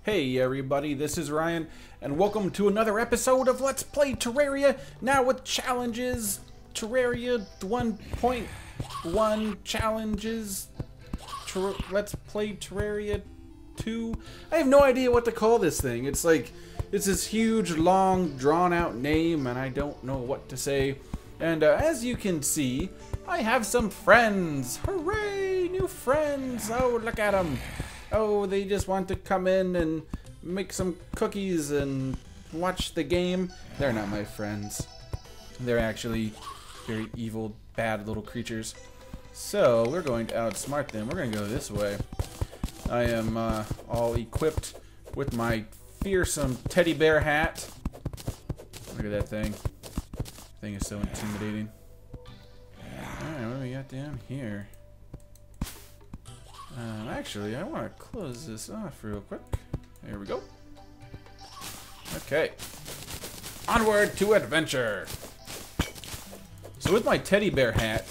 Hey everybody, this is Ryan, and welcome to another episode of Let's Play Terraria, now with challenges. Terraria 1.1 challenges. Let's Play Terraria 2. I have no idea what to call this thing. It's like, it's this huge, long, drawn-out name, and I don't know what to say. And as you can see, I have some friends. Hooray, new friends. Oh, look at them. Oh, they just want to come in and make some cookies and watch the game. They're not my friends. They're actually very evil, bad little creatures. So, we're going to outsmart them. We're going to go this way. I am all equipped with my fearsome teddy bear hat. Look at that thing. That thing is so intimidating. Alright, what do we got down here? Actually, I want to close this off real quick. There we go. Okay. Onward to adventure! So with my teddy bear hat,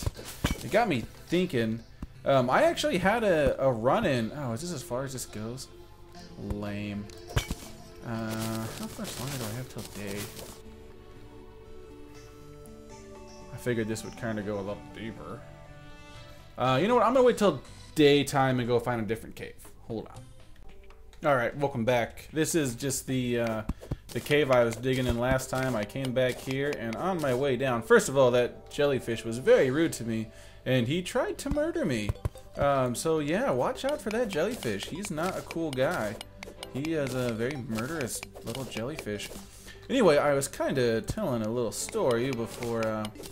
it got me thinking. I actually had a run-in. Oh, is this as far as this goes? Lame. How much longer do I have till day? I figured this would kind of go a little deeper. You know what? I'm going to wait till daytime and go find a different cave. Hold on. Alright, welcome back. This is just the cave I was digging in last time. I came back here, and on my way down, first of all, that jellyfish was very rude to me, and he tried to murder me. So yeah, watch out for that jellyfish. He's not a cool guy. He is a very murderous little jellyfish. Anyway, I was kind of telling a little story before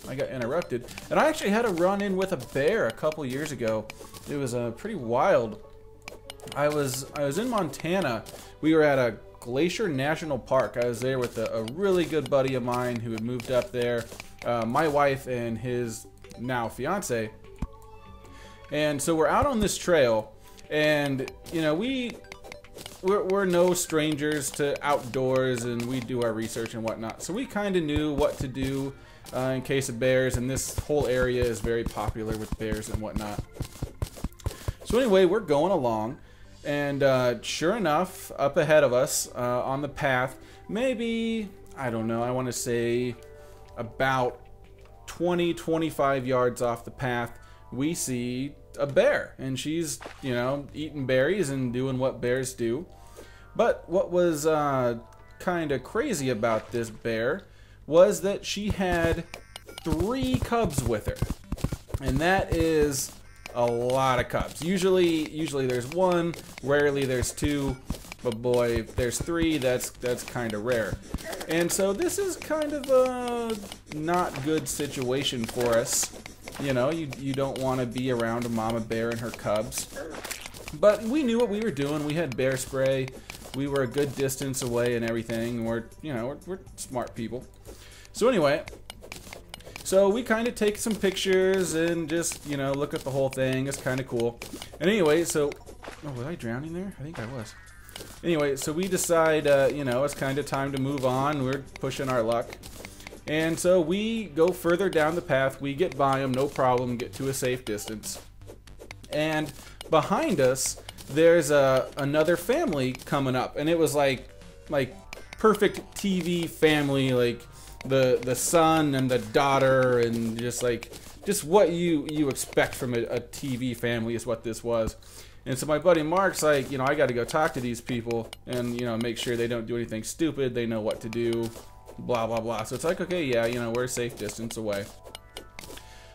I got interrupted. And I actually had a run-in with a bear a couple years ago. It was pretty wild. I was in Montana. We were at a Glacier National Park. I was there with a really good buddy of mine who had moved up there. My wife and his now fiance. And so we're out on this trail. And, you know, we're no strangers to outdoors, and we do our research and whatnot. So we kind of knew what to do in case of bears, and this whole area is very popular with bears and whatnot. So anyway, we're going along, and sure enough, up ahead of us on the path, maybe, I don't know, I want to say about 20-25 yards off the path, we see a bear, and she's, you know, eating berries and doing what bears do. But what was kind of crazy about this bear was that she had 3 cubs with her, and that is a lot of cubs. Usually there's 1, rarely there's 2, but boy, if there's 3, that's kind of rare. And so this is kind of a not good situation for us. You know, you don't want to be around a mama bear and her cubs. But we knew what we were doing. We had bear spray. We were a good distance away and everything. We're smart people. So anyway, so we kind of take some pictures and just, you know, look at the whole thing. It's kind of cool. And anyway, so, oh, was I drowning there? I think I was. Anyway, so we decide, you know, it's kind of time to move on. We're pushing our luck. And so we go further down the path, we get by them, no problem, get to a safe distance. And behind us, there's another family coming up, and it was like perfect TV family, like the son and the daughter, and just what you expect from a TV family is what this was. And so my buddy Mark's like, you know, I got to go talk to these people and, you know, make sure they don't do anything stupid, they know what to do. Blah blah blah. So it's like, okay, yeah, you know, we're a safe distance away.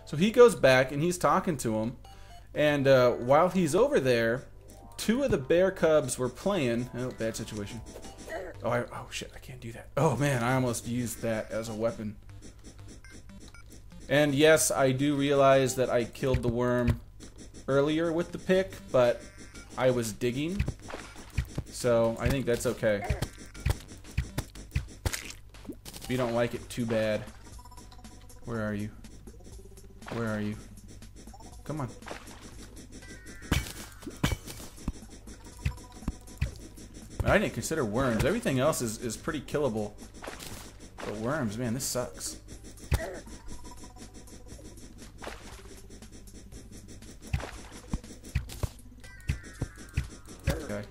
So he goes back and he's talking to him, and while he's over there, 2 of the bear cubs were playing. Oh, bad situation. Oh shit, I can't do that. Oh man, I almost used that as a weapon. And yes, I do realize that I killed the worm earlier with the pick, but I was digging, so I think that's okay. If you don't like it, too bad. Where are you? Where are you? Come on. I didn't consider worms. Everything else is pretty killable. But worms, man, this sucks. Okay.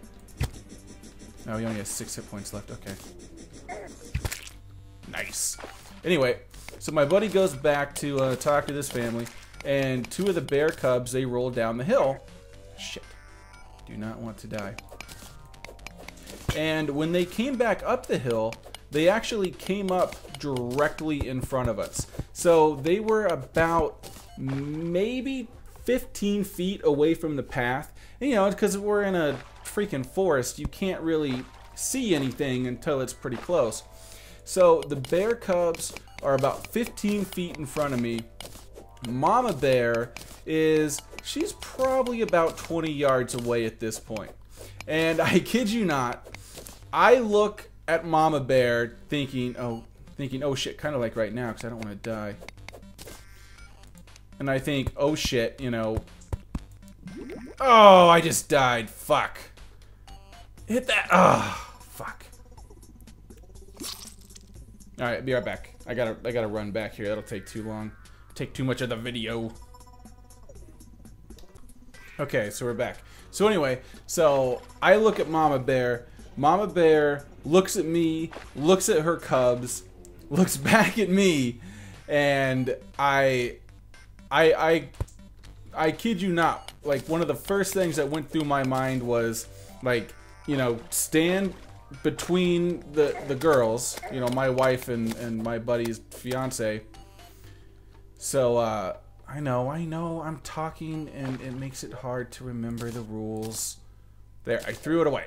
Oh, he only has 6 hit points left. Okay. Nice. Anyway, so my buddy goes back to talk to this family, and 2 of the bear cubs, they roll down the hill. Shit. Do not want to die. And when they came back up the hill, they actually came up directly in front of us. So they were about maybe 15 feet away from the path. And, you know, because we're in a freaking forest, you can't really see anything until it's pretty close. So the bear cubs are about 15 feet in front of me. Mama bear she's probably about 20 yards away at this point. And I kid you not, I look at Mama Bear thinking, oh shit, kind of like right now, because I don't want to die. And I think, oh shit, you know. Oh, I just died. Fuck. Hit that. Oh, fuck. Alright, be right back. I gotta run back here. That'll take too long. Take too much of the video. Okay, so we're back. So anyway, so I look at Mama Bear. Mama Bear looks at me, looks at her cubs, looks back at me, and I kid you not, like, one of the first things that went through my mind was, like, you know, stand between the girls, you know, my wife and my buddy's fiance. So, I know, I'm talking and it makes it hard to remember the rules. There, I threw it away.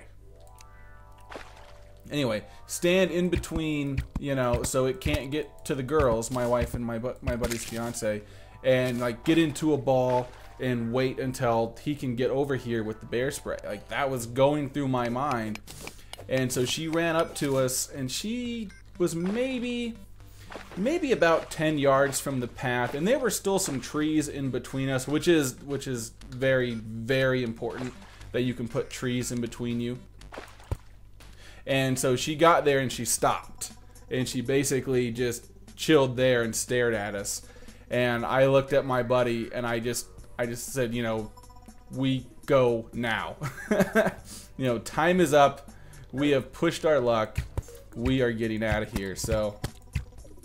Anyway, stand in between, you know, so it can't get to the girls, my wife and my buddy's fiance, and, like, get into a ball and wait until he can get over here with the bear spray. Like, that was going through my mind. And so she ran up to us, and she was maybe about 10 yards from the path, and there were still some trees in between us, which is very, very important that you can put trees in between you. And so she got there and she stopped, and she basically just chilled there and stared at us. And I looked at my buddy and I just said, you know, we go now. You know, time is up. We have pushed our luck. We are getting out of here. So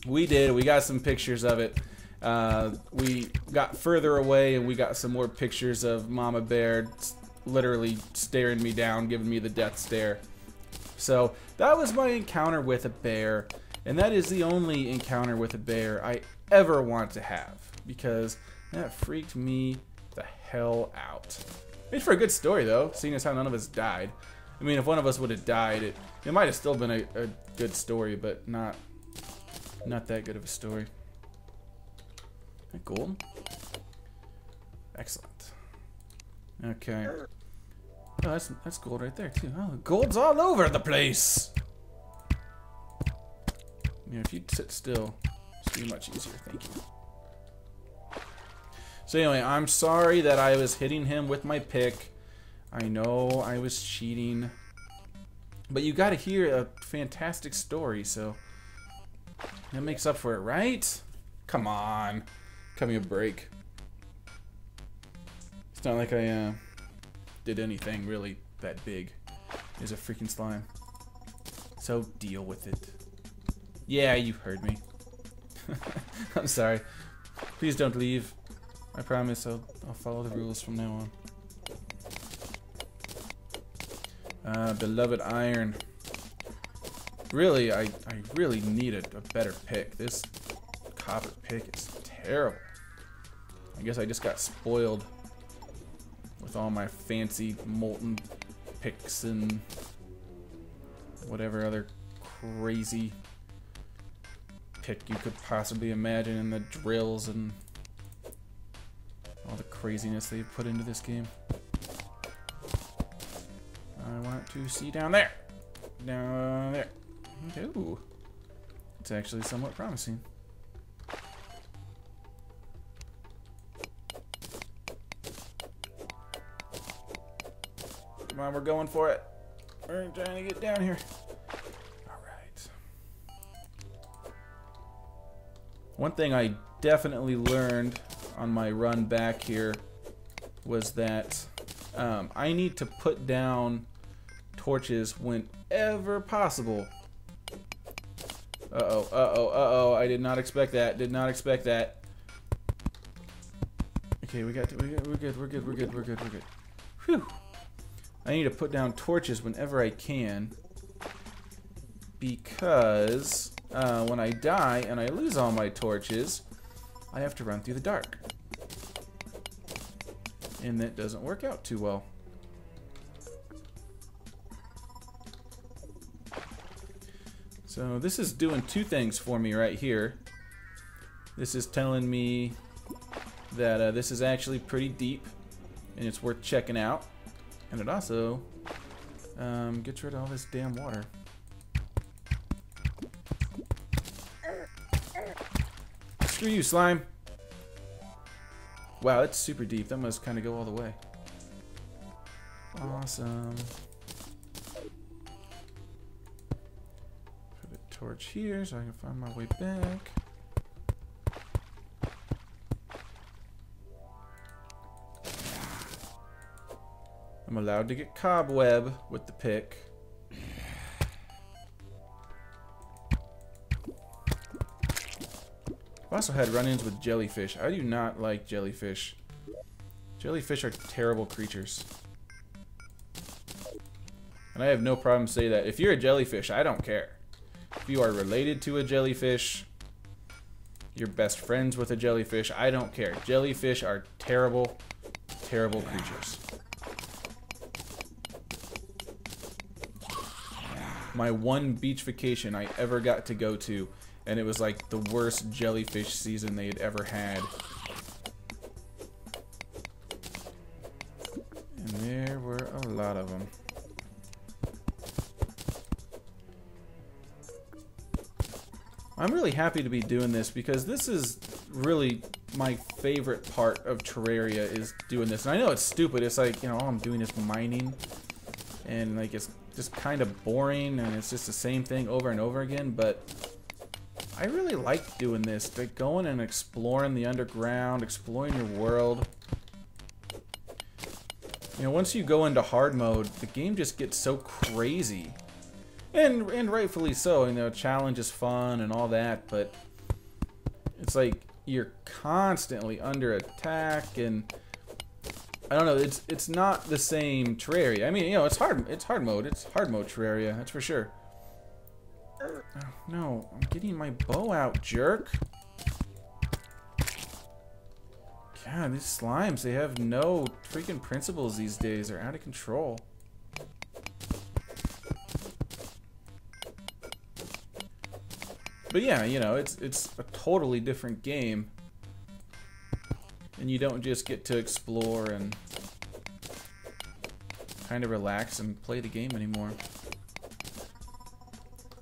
we did. We got some pictures of it. We got further away and we got some more pictures of Mama Bear literally staring me down, giving me the death stare. So that was my encounter with a bear, and that is the only encounter with a bear I ever want to have, because that freaked me the hell out. Made for a good story though, seeing as how none of us died. I mean, if one of us would have died, it might have still been a good story, but not that good of a story. Is that gold? Excellent. Okay. Oh, that's gold right there too. Oh, gold's all over the place. Yeah, if you'd sit still, it'd be much easier. Thank you. So anyway, I'm sorry that I was hitting him with my pick. I know I was cheating, but you got to hear a fantastic story, so that makes up for it, right? Come on, cut me a break. It's not like I did anything really that big. It's a freaking slime. So deal with it. Yeah, you heard me. I'm sorry. Please don't leave. I promise I'll follow the rules from now on. Beloved Iron. Really, I really needed a better pick. This copper pick is terrible. I guess I just got spoiled with all my fancy molten picks and whatever other crazy pick you could possibly imagine, and the drills and all the craziness they've put into this game. I want to see down there. Down there. Ooh. It's actually somewhat promising. Come on, we're going for it. We're trying to get down here. Alright. One thing I definitely learned on my run back here was that I need to put down torches whenever possible. Uh-oh, uh-oh, uh-oh. I did not expect that. Did not expect that. Okay, we're good. Whew. I need to put down torches whenever I can. Because when I die and I lose all my torches, I have to run through the dark. And that doesn't work out too well. So this is doing two things for me right here. This is telling me that this is actually pretty deep and it's worth checking out. And it also gets rid of all this damn water. Screw you, slime. Wow, it's super deep. That must kind of go all the way. Awesome. Put a torch here so I can find my way back. I'm allowed to get cobweb with the pick. I've also had run-ins with jellyfish. I do not like jellyfish. Jellyfish are terrible creatures. And I have no problem saying that. If you're a jellyfish, I don't care. If you are related to a jellyfish, you're best friends with a jellyfish, I don't care. Jellyfish are terrible, terrible creatures. My one beach vacation I ever got to go to, and it was like the worst jellyfish season they had ever had. And there were a lot of them. I'm really happy to be doing this because this is really my favorite part of Terraria, is doing this. And I know it's stupid. It's like, you know, all I'm doing is mining. And like it's just kind of boring and it's just the same thing over and over again, but I really like doing this. Like going and exploring the underground, exploring your world. You know, once you go into hard mode, the game just gets so crazy. And rightfully so. You know, challenge is fun and all that, but it's like you're constantly under attack, and I don't know, it's not the same Terraria. I mean, you know, it's hard mode. It's hard mode Terraria, that's for sure. Oh, no, I'm getting my bow out, jerk. God, these slimes, they have no freaking principles these days. They're out of control. But yeah, you know, it's a totally different game. And you don't just get to explore and kind of relax and play the game anymore.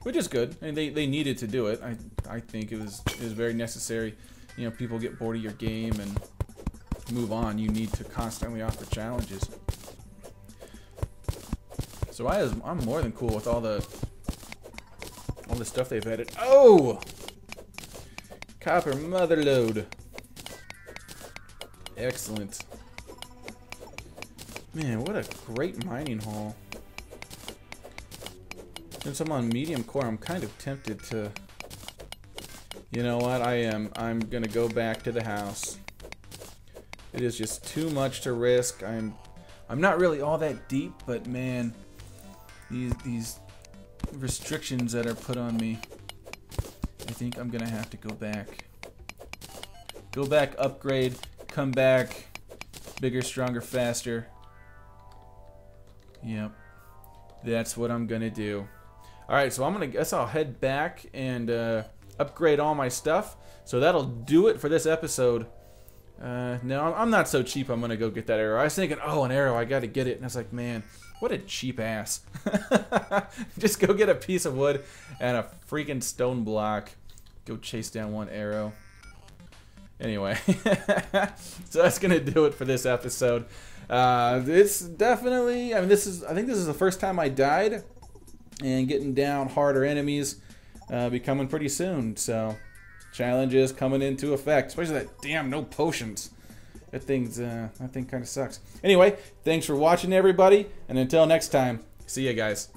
Which is good. I mean, they needed to do it. I think it was very necessary. You know, people get bored of your game and move on. You need to constantly offer challenges. So I'm more than cool with all the stuff they've added. Oh! Copper motherload. Excellent. Man, what a great mining haul. Since I'm on medium core, I'm kind of tempted to... You know what? I'm gonna go back to the house. It is just too much to risk. I'm not really all that deep, but man, these restrictions that are put on me, I think I'm gonna have to go back. Go back, upgrade, come back, bigger, stronger, faster. Yep, that's what I'm gonna do. All right, so I'll head back and upgrade all my stuff. So that'll do it for this episode. No, I'm not so cheap. I'm gonna go get that arrow. I was thinking, oh, an arrow, I gotta get it, and I was like, man, what a cheap ass. Just go get a piece of wood and a freaking stone block. Go chase down one arrow. Anyway, so that's gonna do it for this episode. It's definitely, I think this is the first time I died, and getting down harder enemies be coming pretty soon. So challenges coming into effect, especially that damn no potions. That thing kind of sucks. Anyway, thanks for watching, everybody, and until next time, See ya, guys.